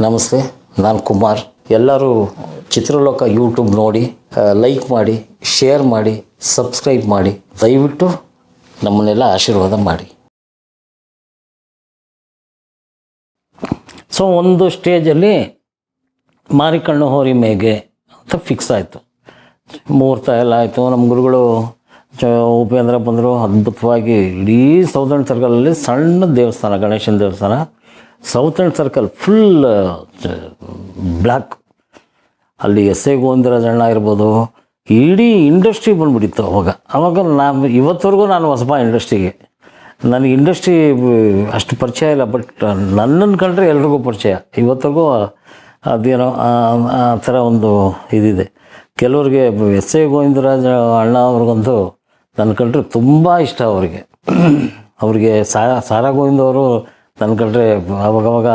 ನಮಸ್ತೆ, ನಾನು ಕುಮಾರ್. ಎಲ್ಲರೂ ಚಿತ್ರಲೋಕ ಯೂಟ್ಯೂಬ್ ನೋಡಿ, ಲೈಕ್ ಮಾಡಿ, ಶೇರ್ ಮಾಡಿ, ಸಬ್ಸ್ಕ್ರೈಬ್ ಮಾಡಿ. ದಯವಿಟ್ಟು ನಮ್ಮನ್ನೆಲ್ಲ ಆಶೀರ್ವಾದ ಮಾಡಿ. ಸೊ ಒಂದು ಸ್ಟೇಜಲ್ಲಿ ಮಾರಿಕಣ್ಣು ಹೋರಿ ಮೇಗೆ ಅಂತ ಫಿಕ್ಸ್ ಆಯಿತು. ಮುಹೂರ್ತ ಎಲ್ಲ ಆಯಿತು. ನಮ್ಮ ಗುರುಗಳು ಉಪೇಂದ್ರ ಬಂದರು. ಅದ್ಭುತವಾಗಿ ಇಡೀ ಸೌದರ್ನ್ ಸರ್ಕಲಲ್ಲಿ ಸಣ್ಣ ದೇವಸ್ಥಾನ, ಗಣೇಶನ ದೇವಸ್ಥಾನ, ಸೌದರ್ನ್ ಸರ್ಕಲ್ ಫುಲ್ ಬ್ಲ್ಯಾಕ್. ಅಲ್ಲಿ ಎಸ್ ಎ ಗೋವಿಂದರಾಜಣ್ಣ ಇರ್ಬೋದು, ಇಡೀ ಇಂಡಸ್ಟ್ರಿ ಬಂದುಬಿಟ್ಟಿತ್ತು ಅವಾಗ. ಇವತ್ತವರೆಗೂ ನಾನು ಹೊಸಬ ಇಂಡಸ್ಟ್ರಿಗೆ. ನನಗೆ ಇಂಡಸ್ಟ್ರಿ ಅಷ್ಟು ಪರಿಚಯ ಇಲ್ಲ, ಬಟ್ ನನ್ನನ್ನು ಕಂಡ್ರೆ ಎಲ್ರಿಗೂ ಪರಿಚಯ. ಇವತ್ತಿಗೂ ಅದೇನೋ ಆ ಥರ ಒಂದು ಇದಿದೆ. ಕೆಲವ್ರಿಗೆ ಎಸ್ ಎ ಗೋವಿಂದರಾಜ ಅಣ್ಣ ಅವ್ರಿಗಂತೂ ನನ್ನ ಕಂಡ್ರೆ ತುಂಬ ಇಷ್ಟ. ಅವ್ರಿಗೆ ಸಾರಾ ಗೋವಿಂದ ಅವರು ನನ್ನ ಕಂಡ್ರೆ ಅವಾಗವಾಗ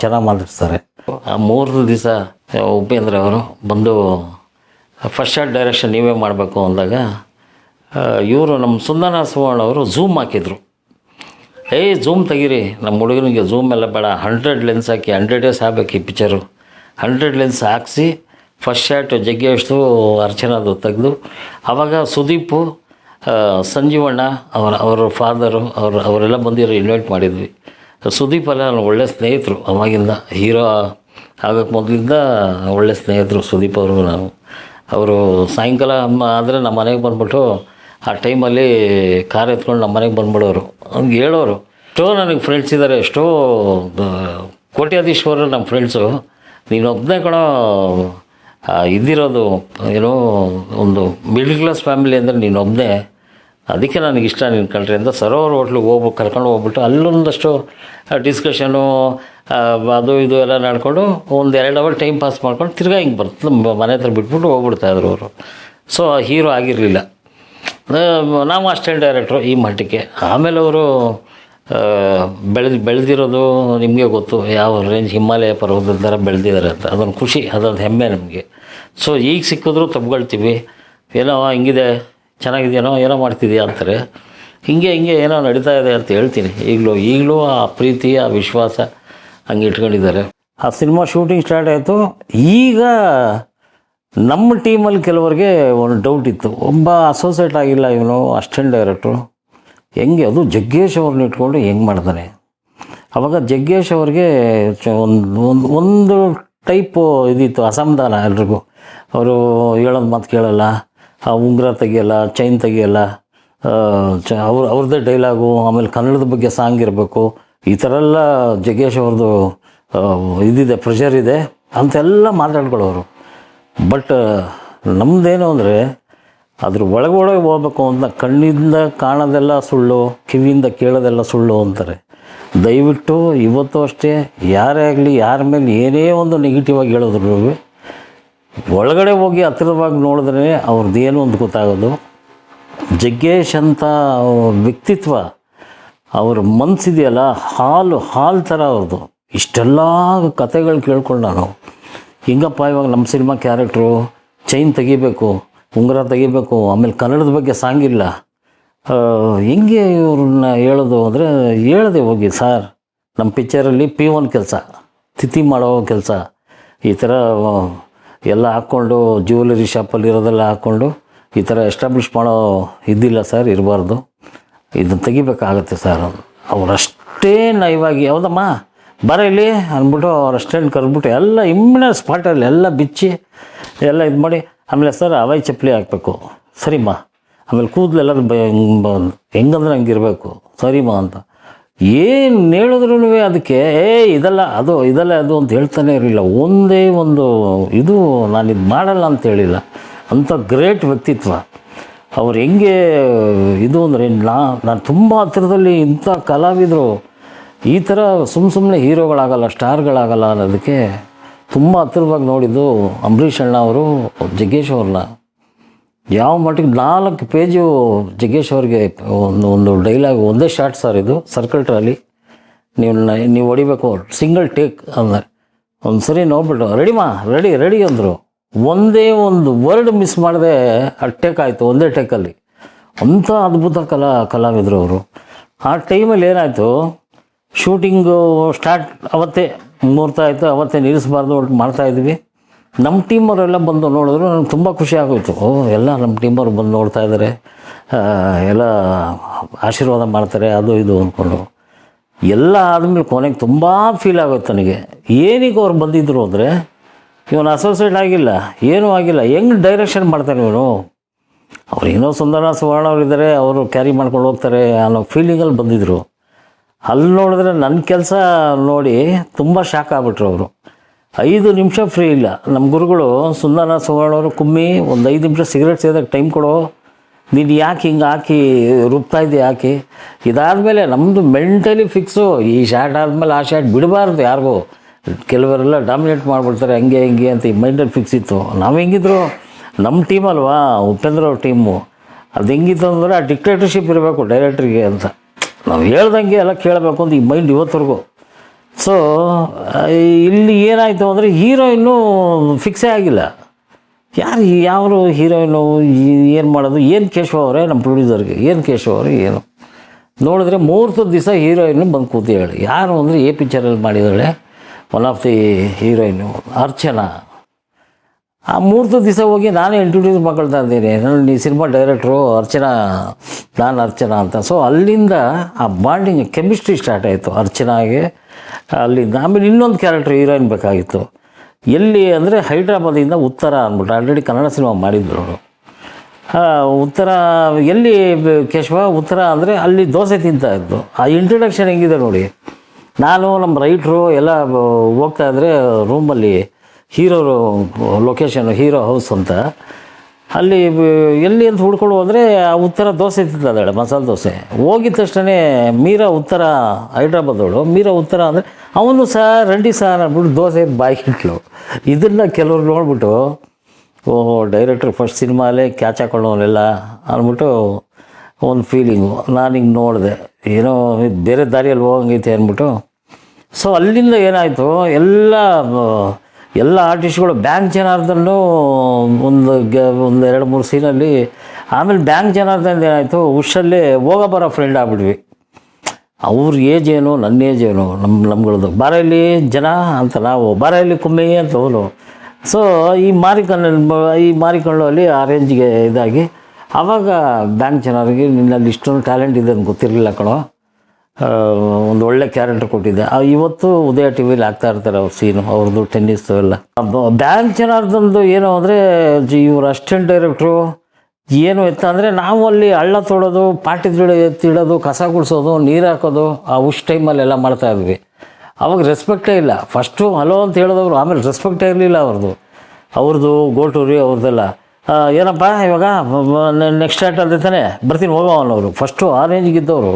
ಚೆನ್ನಾಗಿ ಮಾತಾಡ್ತಾರೆ. ಆ 3 ದಿವಸ ಉಪೇಂದ್ರ ಅವರು ಬಂದು ಫಸ್ಟ್ ಶಾಟ್ ಡೈರೆಕ್ಷನ್ ನೀವೇ ಮಾಡಬೇಕು ಅಂದಾಗ ಇವರು ನಮ್ಮ ಸುಂದರ ಸುವರ್ಣ ಅವರು ಝೂಮ್ ಹಾಕಿದರು. ಝೂಮ್ ತೆಗೀರಿ, ನಮ್ಮ ಹುಡುಗನಿಗೆ ಝೂಮ್ ಎಲ್ಲ ಬೇಡ, 100 ಲೆನ್ಸ್ ಹಾಕಿ, 100 ಡೇಸ್ ಆಗಬೇಕು ಈ ಪಿಕ್ಚರು. 100 ಲೆನ್ಸ್ ಹಾಕಿಸಿ ಫಸ್ಟ್ ಶಾಟ್ ಜಗ್ಗೇಶ್ದು ಅರ್ಚನಾದು ತೆಗೆದು, ಆವಾಗ ಸುದೀಪು, ಸಂಜೀವಣ್ಣ ಅವರ ಫಾದರು ಅವರೆಲ್ಲ ಬಂದಿರೋ ಇನ್ವೈಟ್ ಮಾಡಿದ್ವಿ. ಸುದೀಪ್ ಎಲ್ಲ ನನ್ನ ಒಳ್ಳೆ ಸ್ನೇಹಿತರು. ಅವಾಗಿಂದ ಹೀರೋ ಆಗೋಕ್ಕೆ ಮೊದಲಿಂದ ಒಳ್ಳೆ ಸ್ನೇಹಿತರು ಸುದೀಪ್ ಅವರು. ಅವರು ಸಾಯಂಕಾಲ ಆದರೆ ನಮ್ಮ ಮನೆಗೆ ಬಂದ್ಬಿಟ್ಟು ಆ ಟೈಮಲ್ಲಿ ಕಾರ್ ಎತ್ಕೊಂಡು ನಮ್ಮ ಮನೆಗೆ ಬಂದ್ಬಿಡೋರು. ಅವ್ನಿಗೆ ಹೇಳೋರು, ಎಷ್ಟೋ ನನಗೆ ಫ್ರೆಂಡ್ಸ್ ಇದ್ದಾರೆ, ಎಷ್ಟೋ ಕೋಟ್ಯಾಧೀಶ್ವರರು ನಮ್ಮ ಫ್ರೆಂಡ್ಸು, ನೀನೊಬ್ಬನೇ ಕಣೋ ಇದ್ದಿರೋದು, ಏನೋ ಒಂದು ಮಿಡ್ಲ್ ಕ್ಲಾಸ್ ಫ್ಯಾಮಿಲಿ ಅಂದರೆ ನೀನೊಬ್ಬನೇ, ಅದಕ್ಕೆ ನನಗೆ ಇಷ್ಟ ನಿನ್ನ ಕಂಡ್ರೆ ಅಂತ ಸರೋವರ ಹೋಟ್ಲಿಗೆ ಕರ್ಕೊಂಡು ಹೋಗ್ಬಿಟ್ಟು ಅಲ್ಲೊಂದಷ್ಟು ಡಿಸ್ಕಷನು ಅದು ಇದು ಎಲ್ಲ ನಡ್ಕೊಂಡು 1-2 ಅವರ್ ಟೈಮ್ ಪಾಸ್ ಮಾಡ್ಕೊಂಡು ತಿರ್ಗಾ ಹಿಂಗೆ ಬರ್ತದೆ ಮನೆ ಹತ್ರ ಬಿಟ್ಬಿಟ್ಟು ಹೋಗ್ಬಿಡ್ತಾಯಿದ್ರು ಅವರು. ಸೊ ಹೀರೋ ಆಗಿರಲಿಲ್ಲ. ನಾವು ಅಸಿಸ್ಟೆಂಟ್ ಡೈರೆಕ್ಟ್ರು ಈ ಮಟ್ಟಕ್ಕೆ. ಆಮೇಲೆ ಅವರು ಬೆಳೆದಿರೋದು ನಿಮಗೆ ಗೊತ್ತು, ಯಾವ ರೇಂಜ್ ಹಿಮಾಲಯ ಪರ್ವತದ ಥರ ಬೆಳೆದಿದ್ದಾರೆ ಅಂತ. ಅದೊಂದು ಖುಷಿ, ಅದೊಂದು ಹೆಮ್ಮೆ ನಮಗೆ. ಸೊ ಈಗ ಸಿಕ್ಕಿದ್ರು ತಪ್ಕೊಳ್ತೀವಿ, ಏನೋ ಹಿಂಗಿದೆ, ಚೆನ್ನಾಗಿದೆಯೇನೋ, ಏನೋ ಮಾಡ್ತಿದೆಯಾ ಅಂತಾರೆ. ಹಿಂಗೆ ಏನೋ ನಡೀತಾ ಇದೆ ಅಂತ ಹೇಳ್ತೀನಿ. ಈಗಲೂ ಆ ಪ್ರೀತಿ, ಆ ವಿಶ್ವಾಸ ಹಂಗೆ ಇಟ್ಕೊಂಡಿದ್ದಾರೆ. ಆ ಸಿನಿಮಾ ಶೂಟಿಂಗ್ ಸ್ಟಾರ್ಟ್ ಆಯಿತು. ಈಗ ನಮ್ಮ ಟೀಮಲ್ಲಿ ಕೆಲವರಿಗೆ ಒಂದು ಡೌಟ್ ಇತ್ತು, ಒಬ್ಬ ಅಸೋಸಿಯೇಟ್ ಆಗಿಲ್ಲ, ಇವನು ಅಸಿಸ್ಟೆಂಟ್ ಡೈರೆಕ್ಟ್ರು, ಹೆಂಗೆ ಅದು ಜಗ್ಗೇಶ್ ಅವ್ರನ್ನ ಇಟ್ಕೊಂಡು ಹೆಂಗೆ ಮಾಡ್ತಾನೆ. ಆವಾಗ ಜಗ್ಗೇಶ್ ಅವ್ರಿಗೆ ಒಂದು ಟೈಪು ಇದಿತ್ತು, ಅಸಮಾಧಾನ ಎಲ್ರಿಗೂ. ಅವರು ಹೇಳೋದು ಮಾತು ಕೇಳಲ್ಲ, ಆ ಉಂಗುರ ತೆಗಿಯಲ್ಲ, ಚೈನ್ ತೆಗಿಯಲ್ಲ, ಅವ್ರದ್ದೇ ಡೈಲಾಗು, ಆಮೇಲೆ ಕನ್ನಡದ ಬಗ್ಗೆ ಸಾಂಗ್ ಇರಬೇಕು, ಈ ಥರ ಎಲ್ಲ ಜಗ್ಗೇಶ್ ಅವ್ರದ್ದು ಇದಿದೆ, ಪ್ರೆಷರ್ ಇದೆ ಅಂತೆಲ್ಲ ಮಾತಾಡ್ಕೊಳ್ಳೋರು. ಬಟ್ ನಮ್ಮದೇನು ಅಂದರೆ ಅದ್ರ ಒಳಗೊಳಗೆ ಹೋಗ್ಬೇಕು ಅಂತ. ಕಣ್ಣಿಂದ ಕಾಣೋದೆಲ್ಲ ಸುಳ್ಳು, ಕಿವಿಯಿಂದ ಕೇಳೋದೆಲ್ಲ ಸುಳ್ಳು ಅಂತಾರೆ. ದಯವಿಟ್ಟು ಇವತ್ತು ಅಷ್ಟೇ ಯಾರೇ ಆಗಲಿ, ಯಾರ ಮೇಲೆ ಏನೇ ಒಂದು ನೆಗೆಟಿವ್ ಆಗಿ ಹೇಳಿದ್ರು ಒಳಗಡೆ ಹೋಗಿ ಹತ್ತಿರವಾಗಿ ನೋಡಿದ್ರೆ ಅವ್ರದ್ದೇನು ಅಂತ ಗೊತ್ತಾಗೋದು. ಜಗ್ಗೇಶ್ ಅಂತ ವ್ಯಕ್ತಿತ್ವ, ಅವ್ರ ಮನಸ್ಸಿದೆಯಲ್ಲ, ಹಾಲು ಥರ ಅವ್ರದ್ದು. ಇಷ್ಟೆಲ್ಲ ಕತೆಗಳು ಕೇಳ್ಕೊಂಡು ನಾನು ಹಿಂಗಪ್ಪ, ಇವಾಗ ನಮ್ಮ ಸಿನಿಮಾ ಕ್ಯಾರೆಕ್ಟ್ರು ಚೈನ್ ತೆಗಿಬೇಕು, ಉಂಗುರ ತೆಗಿಬೇಕು, ಆಮೇಲೆ ಕನ್ನಡದ ಬಗ್ಗೆ ಸಾಂಗ್ ಇಲ್ಲ, ಹೆಂಗೆ ಇವ್ರನ್ನ ಹೇಳೋದು ಅಂದರೆ ಹೇಳಿದೆ ಹೋಗಿ, ಸರ್ ನಮ್ಮ ಪಿಕ್ಚರಲ್ಲಿ P1 ಕೆಲಸ, ತಿಥಿ ಮಾಡೋ ಕೆಲಸ, ಈ ಥರ ಎಲ್ಲ ಹಾಕ್ಕೊಂಡು ಜ್ಯುವೆಲರಿ ಶಾಪಲ್ಲಿ ಇರೋದೆಲ್ಲ ಹಾಕ್ಕೊಂಡು ಈ ಥರ ಎಸ್ಟಾಬ್ಲಿಷ್ ಮಾಡೋ ಇದ್ದಿಲ್ಲ ಸರ್, ಇರಬಾರ್ದು, ಇದನ್ನು ತೆಗಿಬೇಕಾಗತ್ತೆ ಸರ್. ಅವರಷ್ಟೇ ನಯವಾಗಿ, ಹೌದಮ್ಮ ಬರ ಇಲ್ಲಿ ಅಂದ್ಬಿಟ್ಟು ಅವ್ರ ಅಷ್ಟೇನು ಕರೆದ್ಬಿಟ್ಟು ಎಲ್ಲ ಇಮ್ಮಿಡಿಯೇಟ್ ಸ್ಪಾಟಲ್ಲಿ ಎಲ್ಲ ಬಿಚ್ಚಿ ಎಲ್ಲ ಇದು ಮಾಡಿ, ಆಮೇಲೆ ಸರ್ ಹವಾಯಿ ಚಪ್ಪಲಿ ಹಾಕಬೇಕು, ಸರಿಮ್ಮ, ಆಮೇಲೆ ಕೂದಲೆಲ್ಲ ಹೆಂಗಂದ್ರೆ ಹಂಗಿರಬೇಕು, ಸರಿಮ್ಮ ಅಂತ ಏನು ಹೇಳಿದ್ರು ಅದಕ್ಕೆ ಇದೆಲ್ಲ ಅದು ಅಂತ ಹೇಳ್ತಾನೆ ಇರಲಿಲ್ಲ. ಒಂದೇ ಒಂದು ಇದು ನಾನಿದು ಮಾಡಲ್ಲ ಅಂತ ಹೇಳಿಲ್ಲ. ಅಂಥ ಗ್ರೇಟ್ ವ್ಯಕ್ತಿತ್ವ ಅವ್ರು. ಹೆಂಗೆ ಇದು ಅಂದರೆ ನಾನು ತುಂಬ ಹತ್ತಿರದಲ್ಲಿ ಇಂಥ ಕಲಾವಿದರು ಈ ಥರ ಸುಮ್ಮನೆ ಹೀರೋಗಳಾಗಲ್ಲ, ಸ್ಟಾರ್ಗಳಾಗಲ್ಲ ಅನ್ನೋದಕ್ಕೆ ತುಂಬ ಹತ್ತಿರವಾಗಿ ನೋಡಿದ್ದು ಅಂಬರೀಷ್ ಅಣ್ಣ ಅವರು ಜಗ್ಗೇಶ್ ಅವ್ರನ್ನ. ಯಾವ ಮಟ್ಟಿಗೆ 4 ಪೇಜು ಜಗ್ಗೇಶ್ ಅವ್ರಿಗೆ ಒಂದು ಡೈಲಾಗ್, ಒಂದೇ ಶಾರ್ಟ್ ಸರ್ ಇದು, ಸರ್ಕಲ್ ಟ್ರಾಲಿ, ನೀವು ಹೊಡಿಬೇಕು, ಸಿಂಗಲ್ ಟೇಕ್ ಅಂದರೆ. ಒಂದು ಸರಿ ನೋಡ್ಬಿಟ್ಟು ರೆಡಿ ಅಂದರು. ಒಂದೇ ಒಂದು ವರ್ಡ್ ಮಿಸ್ ಮಾಡದೆ ಟೇಕ್ ಆಯಿತು, ಒಂದೇ ಟೇಕಲ್ಲಿ. ಅಂಥ ಅದ್ಭುತ ಕಲಾವಿದರು ಅವರು. ಆ ಟೈಮಲ್ಲಿ ಏನಾಯಿತು, ಶೂಟಿಂಗು ಸ್ಟಾರ್ಟ್ ಅವತ್ತೇ ಮುಹೂರ್ತ ಆಯಿತು, ಅವತ್ತೇ ನಿಲ್ಲಿಸಬಾರ್ದು ಒಟ್ಟು ಮಾಡ್ತಾಯಿದ್ವಿ. ನಮ್ಮ ಟೀಮವರೆಲ್ಲ ಬಂದು ನೋಡಿದ್ರು ನನಗೆ ತುಂಬ ಖುಷಿ ಆಗೋಯ್ತು. ಎಲ್ಲ ನಮ್ಮ ಟೀಮವ್ರು ಬಂದು ನೋಡ್ತಾ ಇದ್ದಾರೆ, ಎಲ್ಲ ಆಶೀರ್ವಾದ ಮಾಡ್ತಾರೆ, ಅದು ಇದು ಅಂದ್ಕೊಂಡು ಎಲ್ಲ ಆದಮೇಲೆ ಕೊನೆಗೆ ತುಂಬ ಫೀಲ್ ಆಗೋಯ್ತು ನನಗೆ. ಏನೀಗ ಅವ್ರು ಬಂದಿದ್ದರು ಅಂದರೆ ಇವನು ಅಸೋಸಿಯೇಟ್ ಆಗಿಲ್ಲ, ಏನೂ ಆಗಿಲ್ಲ, ಹೆಂಗೆ ಡೈರೆಕ್ಷನ್ ಮಾಡ್ತಾನೆ ಇವನು, ಅವ್ರು ಏನೋ ಸುಂದರ ಸುವರ್ಣ ಅವ್ರು ಇದ್ದಾರೆ, ಅವರು ಕ್ಯಾರಿ ಮಾಡ್ಕೊಂಡು ಹೋಗ್ತಾರೆ ಅನ್ನೋ ಫೀಲಿಂಗಲ್ಲಿ ಬಂದಿದ್ದರು. ಅಲ್ಲಿ ನೋಡಿದ್ರೆ ನನ್ನ ಕೆಲಸ ನೋಡಿ ತುಂಬ ಶಾಕ್ ಆಗ್ಬಿಟ್ರು ಅವರು. 5 ನಿಮಿಷ ಫ್ರೀ ಇಲ್ಲ. ನಮ್ಮ ಗುರುಗಳು ಸುಂದರ ಸುವರ್ಣ ಅವರು ಕುಮ್ಮಿ ಒಂದು 5 ನಿಮಿಷ ಸಿಗರೇಟ್ ಸೇದಕ್ಕೆ ಟೈಮ್ ಕೊಡೋ, ನೀನು ಯಾಕೆ ಹಿಂಗೆ ಹಾಕಿ ರುಬ್ತಾ ಇದ್ದೆ ಯಾಕೆ. ಇದಾದಮೇಲೆ ನಮ್ಮದು ಮೆಂಟಲಿ ಫಿಕ್ಸು, ಈ ಶಾಟ್ ಆದಮೇಲೆ ಆ ಶಾಟ್ ಬಿಡಬಾರ್ದು ಯಾರಿಗೂ. ಕೆಲವರೆಲ್ಲ ಡಾಮಿನೇಟ್ ಮಾಡಿಬಿಡ್ತಾರೆ ಹಂಗೆ ಹಿಂಗೆ ಅಂತ ಈ ಮೈಂಡಲ್ಲಿ ಫಿಕ್ಸ್ ಇತ್ತು. ನಾವು ಹೆಂಗಿದ್ರು ನಮ್ಮ ಟೀಮ್ ಅಲ್ವಾ, ಉಪೇಂದ್ರ ಅವ್ರ ಟೀಮು, ಅದು ಹೆಂಗಿತ್ತು ಅಂದರೆ ಆ ಡಿಕ್ಟೇಟರ್ಶಿಪ್ ಇರಬೇಕು ಡೈರೆಕ್ಟ್ರಿಗೆ ಅಂತ. ನಾವು ಹೇಳ್ದಂಗೆ ಎಲ್ಲ ಕೇಳಬೇಕು ಅಂತ ಈ ಮೈಂಡ್ ಇವತ್ತರೆಗೂ. ಸೊ ಇಲ್ಲಿ ಏನಾಯಿತು ಅಂದರೆ ಹೀರೋಯಿನ್ನು ಫಿಕ್ಸೇ ಆಗಿಲ್ಲ. ಯಾರು ಹೀರೋಯಿನು, ಏನು ಮಾಡೋದು, ಏನು ಕೇಶವ ಅವರೇ ನಮ್ಮ ಪ್ರೊಡ್ಯೂಸರ್ಗೆ, ಏನು ಕೇಶವ ಅವರೇ ಏನು ನೋಡಿದ್ರೆ ಮುಹೂರ್ತದ ದಿವಸ ಹೀರೋಯಿನ್ನು ಬಂದು ಕೂತು ಹೇಳಿ. ಯಾರು ಅಂದರೆ ಎ ಪಿಕ್ಚರಲ್ಲಿ ಮಾಡಿದಾಳೆ one of the heroine Archana. ಆ ಮುಹೂರ್ತದ ದಿವಸ ಹೋಗಿ ನಾನೇ ಇಂಟ್ರೊಡ್ಯೂಸ್ ಮಾಡ್ಕೊಳ್ತಾ ಇದ್ದೀನಿ, ನಾನು ಸಿನಿಮಾ ಡೈರೆಕ್ಟ್ರು ಅರ್ಚನಾ, ನಾನು ಅರ್ಚನಾ ಅಂತ. ಸೊ ಅಲ್ಲಿಂದ ಆ ಬಾಂಡಿಂಗ್ ಕೆಮಿಸ್ಟ್ರಿ ಸ್ಟಾರ್ಟ್ ಆಯಿತು ಅರ್ಚನಾಗೆ. ಅಲ್ಲಿಂದ ಆಮೇಲೆ ಇನ್ನೊಂದು ಕ್ಯಾರೆಕ್ಟರ್ ಹೀರೋಯಿನ್ ಬೇಕಾಗಿತ್ತು. ಎಲ್ಲಿ ಅಂದರೆ ಹೈದ್ರಾಬಾದಿಂದ ಉತ್ತರ ಅಂದ್ಬಿಟ್ಟು ಆಲ್ರೆಡಿ ಕನ್ನಡ ಸಿನಿಮಾ ಮಾಡಿದ್ರು ಅವರು. ಉತ್ತರ ಎಲ್ಲಿ ಕೇಶವ, ಉತ್ತರ ಅಂದರೆ ಅಲ್ಲಿ ದೋಸೆ ತಿಂತಾಯಿದ್ದು. ಆ ಇಂಟ್ರೊಡಕ್ಷನ್ ಹೆಂಗಿದೆ ನೋಡಿ. ನಾನು ನಮ್ಮ ರೈಟ್ರು ಎಲ್ಲ ಹೋಗ್ತಾಯಿದ್ರೆ ರೂಮಲ್ಲಿ ಹೀರೋರು ಲೊಕೇಶನ್ ಹೀರೋ ಹೌಸ್ ಅಂತ, ಅಲ್ಲಿ ಎಲ್ಲಿ ಅಂತ ಹುಡ್ಕೊಂಡು ಹೋದರೆ ಆ ಉತ್ತರ ದೋಸೆ ತಿಂತಿದ್ದಾಳೆ, ಮಸಾಲೆ ದೋಸೆ. ಹೋಗಿದ ತಕ್ಷಣ ಮೀರಾ ಉತ್ತರ, ಹೈದ್ರಾಬಾದವಳು ಮೀರಾ ಉತ್ತರ ಅಂದರೆ ಅವನು ಸರ್ ರೆಡ್ಡಿ ಸರ್ ಅಂದ್ಬಿಟ್ಟು ದೋಸೆ ಬಾಯ್ಕಿಟ್ಲು. ಇದನ್ನು ಕೆಲವ್ರು ನೋಡ್ಬಿಟ್ಟು ಓಹೋ ಡೈರೆಕ್ಟ್ರ್ ಫಸ್ಟ್ ಸಿನಿಮಾಲೇ ಕ್ಯಾಚ್ ಹಾಕೊಳ್ಳೋನೆಲ್ಲ ಅಂದ್ಬಿಟ್ಟು ಒಂದು ಫೀಲಿಂಗು. ನಾನು ಹಿಂಗೆ ನೋಡಿದೆ, ಏನೋ ಬೇರೆ ದಾರಿಯಲ್ಲಿ ಹೋಗಂಗೈತೆ ಅಂದ್ಬಿಟ್ಟು. ಸೊ ಅಲ್ಲಿಂದ ಏನಾಯಿತು, ಎಲ್ಲ ಆರ್ಟಿಸ್ಟ್ಗಳು ಬ್ಯಾಂಕ್ ಜನಾರ್ದನ್ನು ಒಂದು 2-3 ಸೀನಲ್ಲಿ. ಆಮೇಲೆ ಬ್ಯಾಂಕ್ ಜನಾರ್ದನ್ ಏನಾಯಿತು, ಉಷಲ್ಲೇ ಹೋಗೋ ಫ್ರೆಂಡ್ ಆಗ್ಬಿಟ್ವಿ. ಅವ್ರ ಏಜ್ ಏನು ನನ್ನ ಏಜ್ ಏನು, ನಮ್ಗಳದ್ದು ಬಾರಲ್ಲಿ ಜನ ಅಂತ, ನಾವು ಬಾರಲ್ಲಿ ಕುಮ್ಮಿ ಅಂತ ಅವನು. ಸೊ ಈ ಮಾರಿಕಣ್ಣಲ್ಲಿ ಆ ರೇಂಜ್ಗೆ ಇದಾಗಿ ಆವಾಗ ಬ್ಯಾಂಕ್ ಜನರಿಗೆ ನಿನ್ನಲ್ಲಿ ಇಷ್ಟೊಂದು ಟ್ಯಾಲೆಂಟ್ ಇದೆ ಅಂತ ಗೊತ್ತಿರಲಿಲ್ಲ ಕಣೋ, ಒಂದು ಒಳ್ಳೆ ಕ್ಯಾರೆಕ್ಟರ್ ಕೊಟ್ಟಿದ್ದೆ. ಇವತ್ತು ಉದಯ ಟಿ ವಿಲಿ ಆಗ್ತಾ ಇರ್ತಾರೆ ಅವ್ರ ಸೀನು, ಅವ್ರದ್ದು ಟೆನ್ನಿಸ್ ಎಲ್ಲ. ಬ್ಯಾಂಕ್ ಜನಾರ್ದನ್ದು ಏನು ಅಂದರೆ ಇವ್ರ ಅಸಿಸ್ಟೆಂಟ್ ಡೈರೆಕ್ಟ್ರು ಏನು ಎತ್ತ ಅಂದರೆ, ನಾವು ಅಲ್ಲಿ ಹಳ್ಳ ತೊಡೋದು, ಪಾಟಿ ಎತ್ತಿಡೋದು, ಕಸ ಗುಡಿಸೋದು, ನೀರು ಹಾಕೋದು ಆ ಟೈಮಲ್ಲೆಲ್ಲ ಮಾಡ್ತಾಯಿದ್ವಿ. ಅವಾಗ ರೆಸ್ಪೆಕ್ಟೇ ಇಲ್ಲ. ಫಸ್ಟು ಹಲೋ ಅಂತ ಹೇಳಿದವರು, ಆಮೇಲೆ ರೆಸ್ಪೆಕ್ಟೇ ಇರಲಿಲ್ಲ ಅವ್ರದ್ದು ಗೋಟೂರಿ ಅವ್ರದ್ದೆಲ್ಲ. ಏನಪ್ಪ ಇವಾಗ ನೆಕ್ಸ್ಟ್ ಸ್ಟಾರ್ಟ್ ಅಲ್ಲದೆ ತಾನೆ ಬರ್ತೀನಿ ಹೋಗೋ ಅನ್ನೋರು. ಫಸ್ಟು ಆ ರೇಂಜ್ಗಿದ್ದವರು.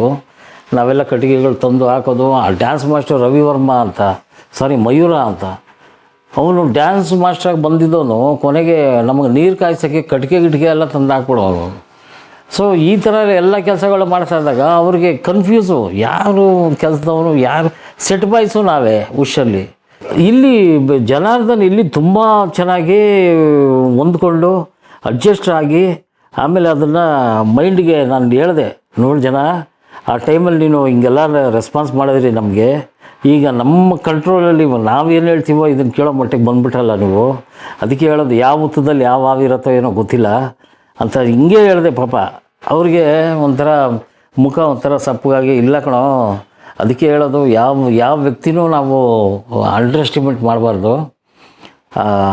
ನಾವೆಲ್ಲ ಕಟ್ಟಿಗೆಗಳು ತಂದು ಹಾಕೋದು. ಆ ಡ್ಯಾನ್ಸ್ ಮಾಸ್ಟರ್ ರವಿ ವರ್ಮ ಅಂತ, ಮಯೂರ ಅಂತ, ಅವನು ಡ್ಯಾನ್ಸ್ ಮಾಸ್ಟ್ರಾಗಿ ಬಂದಿದ್ದವನು ಕೊನೆಗೆ ನಮಗೆ ನೀರು ಕಾಯಿಸೋಕ್ಕೆ ಕಟ್ಟಿಗೆ ಎಲ್ಲ ತಂದು ಹಾಕ್ಬಿಡೋನು. ಸೊ ಈ ಥರ ಎಲ್ಲ ಕೆಲಸಗಳು ಮಾಡ್ತಾ ಇದ್ದಾಗ ಅವ್ರಿಗೆ ಕನ್ಫ್ಯೂಸು, ಯಾರು ಕೆಲಸದವನು ಯಾರು. ಸೆಟ್ ಬಾಯ್ಸು ನಾವೇ ಉಷಲ್ಲಿ. ಇಲ್ಲಿ ಜನಾರ್ದನ್ ಇಲ್ಲಿ ತುಂಬ ಚೆನ್ನಾಗಿ ಹೊಂದ್ಕೊಂಡು ಅಡ್ಜಸ್ಟ್ ಆಗಿ, ಆಮೇಲೆ ಅದನ್ನು ಮೈಂಡ್ಗೆ ನಾನು ಹೇಳಿದೆ, ನೋಡಿ ಜನ ಆ ಟೈಮಲ್ಲಿ ನೀನು ಹಿಂಗೆಲ್ಲ ರೆಸ್ಪಾನ್ಸ್ ಮಾಡಿದ್ರಿ ನಮಗೆ, ಈಗ ನಮ್ಮ ಕಂಟ್ರೋಲಲ್ಲಿ ನಾವೇನು ಹೇಳ್ತೀವೋ ಇದನ್ನು ಕೇಳೋ ಮಟ್ಟಿಗೆ ಬಂದುಬಿಟ್ಟಲ್ಲ ನೀವು. ಅದಕ್ಕೆ ಹೇಳೋದು ಯಾವ ಹುತ್ತದಲ್ಲಿ ಯಾವ ಹಾವಿರತ್ತೋ ಏನೋ ಗೊತ್ತಿಲ್ಲ ಅಂತ ಹಿಂಗೆ ಹೇಳಿದೆ. ಪಾಪ ಅವ್ರಿಗೆ ಒಂಥರ ಮುಖ ಒಂಥರ ಸಪ್ಪಗಾಗಿ, ಇಲ್ಲ ಕಣೋ ಅದಕ್ಕೆ ಹೇಳೋದು ಯಾವ ವ್ಯಕ್ತಿನೂ ನಾವು ಅಂಡರ್ ಎಸ್ಟಿಮೇಟ್ ಮಾಡಬಾರ್ದು.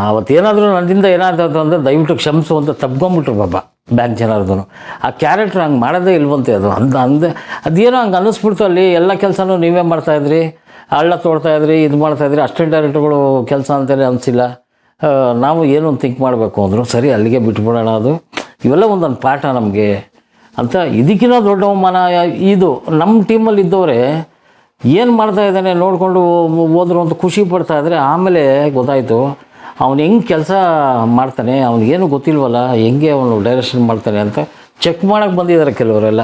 ಅವತ್ತೇನಾದರೂ ನನ್ನಿಂದ ಏನಾದರೂ ಅಂದರೆ ದಯವಿಟ್ಟು ಕ್ಷಮಿಸು ಅಂತ ತಪ್ಕೊಂಬಿಟ್ರು ಪಾಪ ಬ್ಯಾಂಕ್ ಜನಾರ್ದನು. ಆ ಕ್ಯಾರೆಕ್ಟ್ರ್ ಹಂಗೆ ಮಾಡೋದೇ ಇಲ್ವಂತೆ. ಅದು ಅದೇನೋ ಹಂಗೆ ಅನ್ನಿಸ್ಬಿಡ್ತು. ಅಲ್ಲಿ ಎಲ್ಲ ಕೆಲಸನೂ ನೀವೇ ಮಾಡ್ತಾಯಿದ್ರಿ, ಹಳ್ಳ ತೋಡ್ತಾಯಿದ್ರಿ, ಇದು ಮಾಡ್ತಾಯಿದ್ರಿ, ಅಸಿಸ್ಟೆಂಟ್ ಡೈರೆಕ್ಟರ್ಗಳು ಕೆಲಸ ಅಂತಲೇ ಅನಿಸಿಲ್ಲ, ನಾವು ಏನು ಥಿಂಕ್ ಮಾಡಬೇಕು ಅಂದರು. ಸರಿ ಅಲ್ಲಿಗೆ ಬಿಟ್ಬಿಡೋಣ, ಅದು ಇವೆಲ್ಲ ಒಂದೊಂದು ಪಾಠ ನಮಗೆ ಅಂತ. ಇದಕ್ಕಿಂತ ದೊಡ್ಡ ಅವಮಾನ ಇದು. ನಮ್ಮ ಟೀಮಲ್ಲಿ ಇದ್ದವರೇ ಏನು ಮಾಡ್ತಾಯಿದ್ದಾನೆ ನೋಡಿಕೊಂಡು ಹೋದ್ರು ಅಂತ ಖುಷಿ ಪಡ್ತಾಯಿದ್ರೆ, ಆಮೇಲೆ ಗೊತ್ತಾಯಿತು ಅವನು ಹೆಂಗೆ ಕೆಲಸ ಮಾಡ್ತಾನೆ, ಅವನಿಗೇನು ಗೊತ್ತಿಲ್ವಲ್ಲ, ಹೆಂಗೆ ಅವನು ಡೈರೆಕ್ಷನ್ ಮಾಡ್ತಾನೆ ಅಂತ ಚೆಕ್ ಮಾಡೋಕ್ಕೆ ಬಂದಿದ್ದಾರೆ ಕೆಲವರೆಲ್ಲ.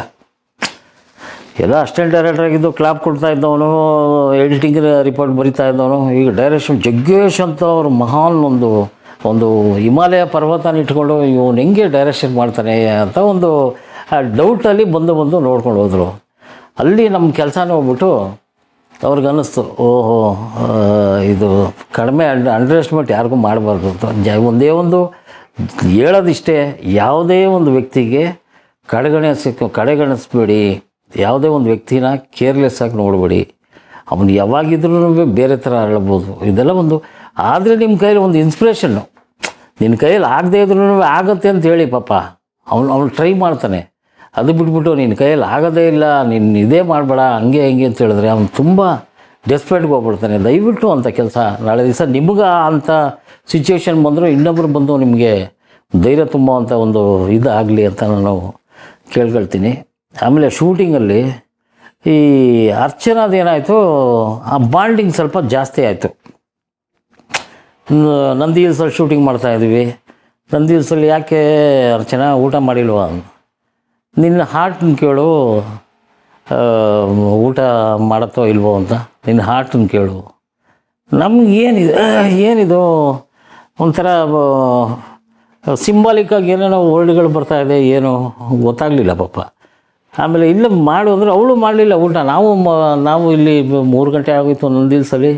ಎಲ್ಲ ಅಸಿಸ್ಟೆಂಟ್ ಡೈರೆಕ್ಟರ್ ಆಗಿದ್ದು ಕ್ಲಾಪ್ ಕೊಡ್ತಾ ಇದ್ದವನು, ಎಡಿಟಿಂಗ್ ರಿಪೋರ್ಟ್ ಬರಿತಾ ಇದ್ದವನು. ಈಗ ಡೈರೆಕ್ಷನ್ ಜಗ್ಗೇಶ್ ಅಂತ ಅವರು ಮಹಾನ್ ಒಂದು ಹಿಮಾಲಯ ಪರ್ವತನ ಇಟ್ಕೊಂಡು ಇವನು ಹೆಂಗೆ ಡೈರೆಕ್ಷನ್ ಮಾಡ್ತಾನೆ ಅಂತ ಒಂದು ಡೌಟಲ್ಲಿ ಬಂದು ನೋಡ್ಕೊಂಡು ಹೋದರು. ಅಲ್ಲಿ ನಮ್ಮ ಕೆಲಸನ ಹೋಗ್ಬಿಟ್ಟು ಅವ್ರಿಗೆ ಅನ್ನಿಸ್ತು, ಓಹೋ ಇದು ಕಡಿಮೆ ಅಂಡರ್ ಎಸ್ಟಿಮೇಟ್ ಯಾರಿಗೂ ಮಾಡಬಾರ್ದು ಅಂತ. ಒಂದೇ ಒಂದು ಹೇಳೋದಿಷ್ಟೇ, ಯಾವುದೇ ಒಂದು ವ್ಯಕ್ತಿಗೆ ಕಡೆಗಣಿಸ್ಬೇಡಿ, ಯಾವುದೇ ಒಂದು ವ್ಯಕ್ತಿನ ಕೇರ್ಲೆಸ್ ಆಗಿ ನೋಡಬೇಡಿ. ಅವನು ಯಾವಾಗಿದ್ರೂ ಬೇರೆ ಥರ ಹೇಳ್ಬೋದು, ಇದೆಲ್ಲ ಒಂದು. ಆದರೆ ನಿಮ್ಮ ಕೈಯಲ್ಲಿ ಒಂದು ಇನ್ಸ್ಪಿರೇಷನ್ನು, ನಿನ್ನ ಕೈಯಲ್ಲಿ ಆಗದೆ ಇದ್ರೂ ಆಗುತ್ತೆ ಅಂತ ಹೇಳಿ ಪಾಪ ಅವನು ಟ್ರೈ ಮಾಡ್ತಾನೆ. ಅದು ಬಿಟ್ಬಿಟ್ಟು ನಿನ್ನ ಕೈಯಲ್ಲಿ ಆಗೋದೇ ಇಲ್ಲ, ನೀನು ಇದೇ ಮಾಡಬೇಡ, ಹಂಗೆ ಹಿಂಗೆ ಅಂತ ಹೇಳಿದ್ರೆ ಅವನು ತುಂಬ ಡೆಸ್ಪ್ರೇಟ್ಗೆ ಹೋಗ್ಬಿಡ್ತಾನೆ. ದಯವಿಟ್ಟು ಅಂಥ ಕೆಲಸ ನಾಳೆ ದಿವಸ ನಿಮ್ಗೆ ಅಂಥ ಸಿಚುವೇಶನ್ ಬಂದರೂ ಇನ್ನೊಬ್ಬರು ಬಂದು ನಿಮಗೆ ಧೈರ್ಯ ತುಂಬುವಂಥ ಒಂದು ಇದಾಗಲಿ ಅಂತ ನಾನು ಕೇಳ್ಕೊಳ್ತೀನಿ. ಆಮೇಲೆ ಶೂಟಿಂಗಲ್ಲಿ ಈ ಅರ್ಚನಾದೇನಾಯಿತು, ಆ ಬಾಂಡಿಂಗ್ ಸ್ವಲ್ಪ ಜಾಸ್ತಿ ಆಯಿತು. ನಂದಿ ಹಿಲ್ಸಲ್ಲಿ ಶೂಟಿಂಗ್ ಮಾಡ್ತಾಯಿದ್ವಿ. ನಂದಿ ಹಿಲ್ಸಲ್ಲಿ ಯಾಕೆ ಅರ್ಚನಾ ಊಟ ಮಾಡಿಲ್ವಾ, ನಿನ್ನ ಹಾರ್ಟನ್ನು ಕೇಳು, ಊಟ ಮಾಡತ್ತೋ ಇಲ್ವೋ ಅಂತ, ನಿನ್ನ ಹಾರ್ಟನ್ನು ಕೇಳು. ನಮ್ಗೆ ಏನಿದು ಒಂಥರ ಸಿಂಬಾಲಿಕ್ಕಾಗಿ ಏನೇನೋ ವರ್ಡ್ಗಳು ಬರ್ತಾಯಿದೆ, ಏನೋ ಗೊತ್ತಾಗಲಿಲ್ಲ ಪಾಪ. ಆಮೇಲೆ ಇಲ್ಲ ಮಾಡು ಅಂದರೆ ಅವಳು ಮಾಡಲಿಲ್ಲ ಊಟ. ನಾವು ಇಲ್ಲಿ 3 ಗಂಟೆ ಆಗೋಯಿತು ನಂದಿ ಹಿಲ್ಸಲ್ಲಿ,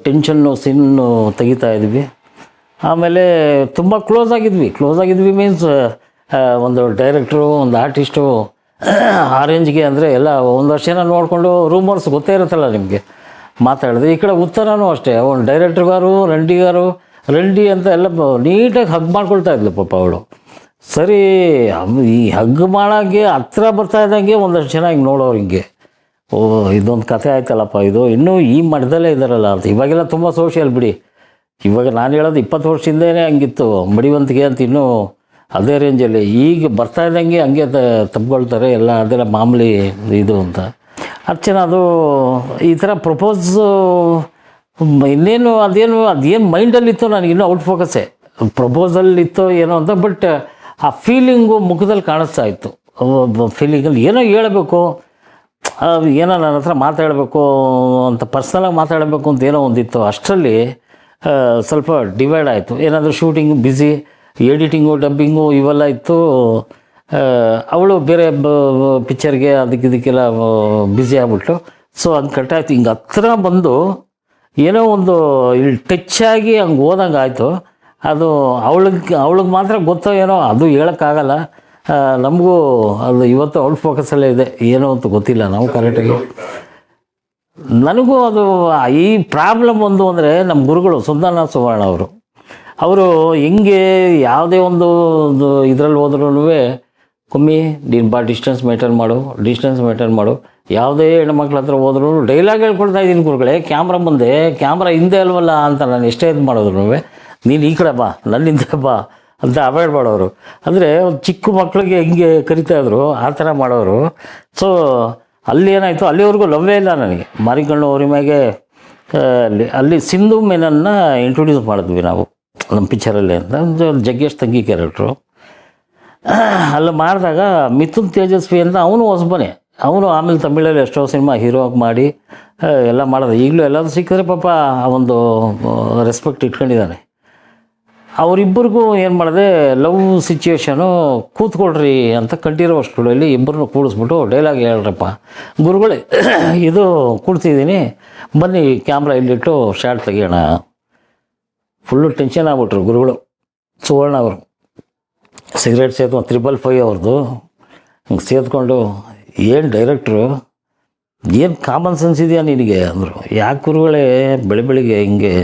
ಟೆನ್ಷನ್ನು ಸಿನ್ನು ತೆಗಿತಾ ಇದ್ವಿ. ಆಮೇಲೆ ತುಂಬ ಕ್ಲೋಸ್ ಆಗಿದ್ವಿ ಮೀನ್ಸ್ ಒಂದು ಡೈರೆಕ್ಟ್ರು, ಒಂದು ಆರ್ಟಿಸ್ಟು ಆ ರೇಂಜ್ಗೆ ಅಂದರೆ ಎಲ್ಲ ಒಂದು ವರ್ಷನ ನೋಡಿಕೊಂಡು ರೂಮರ್ಸ್ ಗೊತ್ತೇ ಇರುತ್ತಲ್ಲ ನಿಮಗೆ, ಮಾತಾಡಿದೆ. ಈ ಕಡೆ ಉತ್ತರನೂ ಅಷ್ಟೇ, ಅವನು ಡೈರೆಕ್ಟ್ರಿಗಾರು ರಂಡಿ ಅಂತ ಎಲ್ಲ ನೀಟಾಗಿ ಹಗ್ ಮಾಡ್ಕೊಳ್ತಾ ಇದ್ಲು ಪಾಪ ಅವಳು. ಸರಿ, ಈ ಹಗ್ ಮಾಡೋಕ್ಕೆ ಹತ್ರ ಬರ್ತಾ ಇದ್ದಂಗೆ ಒಂದಷ್ಟು ಜನ ಹಿಂಗೆ ನೋಡೋರು ಹಿಂಗೆ, ಓ ಇದೊಂದು ಕಥೆ ಆಯ್ತಲ್ಲಪ್ಪ, ಇದು ಇನ್ನೂ ಈ ಮಠದಲ್ಲೇ ಇದ್ದಾರಲ್ಲ ಅಂತ. ಇವಾಗೆಲ್ಲ ತುಂಬ ಸೋಷಿಯಲ್ ಬಿಡಿ. ಇವಾಗ ನಾನು ಹೇಳೋದು 20 ವರ್ಷದಿಂದನೇ ಹಂಗಿತ್ತು ಮಡಿವಂತಿಗೆ ಅಂತ, ಇನ್ನೂ ಅದೇ ರೇಂಜಲ್ಲಿ. ಈಗ ಬರ್ತಾ ಇದ್ದಂಗೆ ಹಂಗೆ ತಪ್ಕೊಳ್ತಾರೆ ಎಲ್ಲ, ಅದೆಲ್ಲ ಮಾಮೂಲಿ ಇದು ಅಂತ. ಅರ್ಚನಾ ಅದು ಈ ಥರ ಪ್ರಪೋಸು ಇನ್ನೇನು ಅದೇನು ಮೈಂಡಲ್ಲಿತ್ತು, ನನಗಿನ್ನೂ ಔಟ್ ಫೋಕಸ್ಸೇ, ಪ್ರಪೋಸಲ್ಲಿತ್ತೋ ಏನೋ ಅಂತ. ಬಟ್ ಆ ಫೀಲಿಂಗು ಮುಖದಲ್ಲಿ ಕಾಣಿಸ್ತಾ ಇತ್ತು. ಫೀಲಿಂಗಲ್ಲಿ ಏನೋ ಹೇಳಬೇಕು, ಏನೋ ನನ್ನ ಹತ್ರ ಮಾತಾಡಬೇಕು ಅಂತ, ಪರ್ಸ್ನಲಾಗಿ ಮಾತಾಡಬೇಕು ಅಂತ ಏನೋ ಒಂದಿತ್ತು. ಅಷ್ಟರಲ್ಲಿ ಸ್ವಲ್ಪ ಡಿವೈಡ್ ಆಯಿತು. ಏನಾದರೂ ಶೂಟಿಂಗು ಬ್ಯುಸಿ, ಎಡಿಟಿಂಗು ಡಬ್ಬಿಂಗು ಇವೆಲ್ಲ ಇತ್ತು. ಅವಳು ಬೇರೆ ಪಿಕ್ಚರ್ಗೆ ಅದಕ್ಕೆಲ್ಲ ಬ್ಯುಸಿ ಆಗ್ಬಿಟ್ಲು. ಸೊ ಹಂಗೆ ಕಟ್ಟಾಯಿತು. ಹಿಂಗೆ ಹತ್ರ ಬಂದು ಏನೋ ಒಂದು ಇಲ್ಲಿ ಟಚ್ ಆಗಿ ಹಂಗೆ ಹೋದಂಗೆ ಆಯಿತು. ಅದು ಅವಳಿಗೆ ಮಾತ್ರ ಗೊತ್ತೋ ಏನೋ, ಅದು ಹೇಳೋಕ್ಕಾಗಲ್ಲ. ನಮಗೂ ಅದು ಇವತ್ತು ಔಟ್ ಫೋಕಸಲ್ಲೇ ಇದೆ, ಏನೋ ಅಂತ ಗೊತ್ತಿಲ್ಲ ನಾವು ಕರೆಕ್ಟಾಗಿ. ನನಗೂ ಅದು ಈ ಪ್ರಾಬ್ಲಮ್ ಒಂದು ಅಂದರೆ, ನಮ್ಮ ಗುರುಗಳು ಸುಂದರನಾಥ ಸುವರ್ಣ ಅವರು ಹೆಂಗೆ ಯಾವುದೇ ಒಂದು ಇದರಲ್ಲಿ ಹೋದ್ರೂ ಕಮ್ಮಿ ನೀನು ಡಿಸ್ಟೆನ್ಸ್ ಮೇಂಟೈನ್ ಮಾಡು. ಯಾವುದೇ ಹೆಣ್ಮಕ್ಳ ಹತ್ರ ಹೋದ್ರೂ ಡೈಲಾಗ್ ಹೇಳ್ಕೊಳ್ತಾ ಇದ್ದೀನಿ ಗುರುಗಳೇ, ಕ್ಯಾಮ್ರಾ ಹಿಂದೆ ಅಲ್ವಲ್ಲ ಅಂತ. ನಾನು ಎಷ್ಟೇ ಇದು ಮಾಡಿದ್ರು ನೀನು ಈ ಕಡೆ ಬಾ, ನನ್ನಿಂದ ಬಾ ಅಂತ ಅವಾಯ್ಡ್ ಮಾಡೋರು. ಅಂದರೆ ಒಂದು ಚಿಕ್ಕ ಮಕ್ಕಳಿಗೆ ಹೆಂಗೆ ಕರಿತಾಯಿದ್ರು ಆ ಥರ ಮಾಡೋರು. ಸೊ ಅಲ್ಲಿ ಏನಾಯಿತು, ಅಲ್ಲಿವರೆಗೂ ಲವ್ವೇ ಇಲ್ಲ ನನಗೆ. ಮಾರಿಕಣ್ಣು ಮ್ಯಾಗೆ ಅಲ್ಲಿ ಸಿಂಧು ಮೆನನ್ನ ಇಂಟ್ರೊಡ್ಯೂಸ್ ಮಾಡಿದ್ವಿ ನಾವು ನಮ್ಮ ಪಿಕ್ಚರಲ್ಲಿ ಅಂತ. ಒಂದು ಜಗ್ಗೇಶ್ ತಂಗಿ ಕ್ಯಾರೆಕ್ಟ್ರು. ಅಲ್ಲಿ ಮಾಡಿದಾಗ ಮಿಥುನ್ ತೇಜಸ್ವಿ ಅಂತ ಅವನು ಹೊಸಬನೇ. ಅವನು ಆಮೇಲೆ ತಮಿಳಲ್ಲಿ ಎಷ್ಟೋ ಸಿನಿಮಾ ಹೀರೋ ಆಗಿ ಮಾಡಿ ಎಲ್ಲ ಮಾಡೋದು. ಈಗಲೂ ಎಲ್ಲರೂ ಸಿಕ್ಕಿದ್ರೆ ಪಾಪ ಆ ಒಂದು ರೆಸ್ಪೆಕ್ಟ್ ಇಟ್ಕೊಂಡಿದ್ದಾನೆ. ಅವರಿಬ್ಬರಿಗೂ ಏನು ಮಾಡಿದೆ, ಲವ್ ಸಿಚುವೇಶನು ಕೂತ್ಕೊಳ್ರಿ ಅಂತ ಕಂಠೀರವ ಸ್ಟುಡಿಯೋಲ್ಲಿ ಇಬ್ಬರನ್ನು ಕೂಡಿಸ್ಬಿಟ್ಟು ಡೈಲಾಗ್ ಹೇಳ್ರಪ್ಪ ಗುರುಗಳೇ, ಇದು ಕೂಡ್ತಿದ್ದೀನಿ ಬನ್ನಿ ಕ್ಯಾಮ್ರಾ ಇಲ್ಲಿಟ್ಟು ಶಾರ್ಟ್ ತೆಗಿಯೋಣ. ಫುಲ್ಲು ಟೆನ್ಷನ್ ಆಗ್ಬಿಟ್ರು ಗುರುಗಳು. ಸುವರ್ಣ ಅವರು ಸಿಗರೇಟ್ ಸೇದ್ಕೊಂಡು 555 ಅವ್ರದ್ದು ಹಿಂಗೆ ಸೇದ್ಕೊಂಡು, ಏನು ಡೈರೆಕ್ಟ್ರು, ಏನು ಕಾಮನ್ ಸೆನ್ಸ್ ಇದೆಯಾ ನಿನಗೆ ಅಂದರು. ಯಾಕೆ ಗುರುಗಳೇ ಬೆಳಿಗ್ಗೆ ಹಿಂಗೆ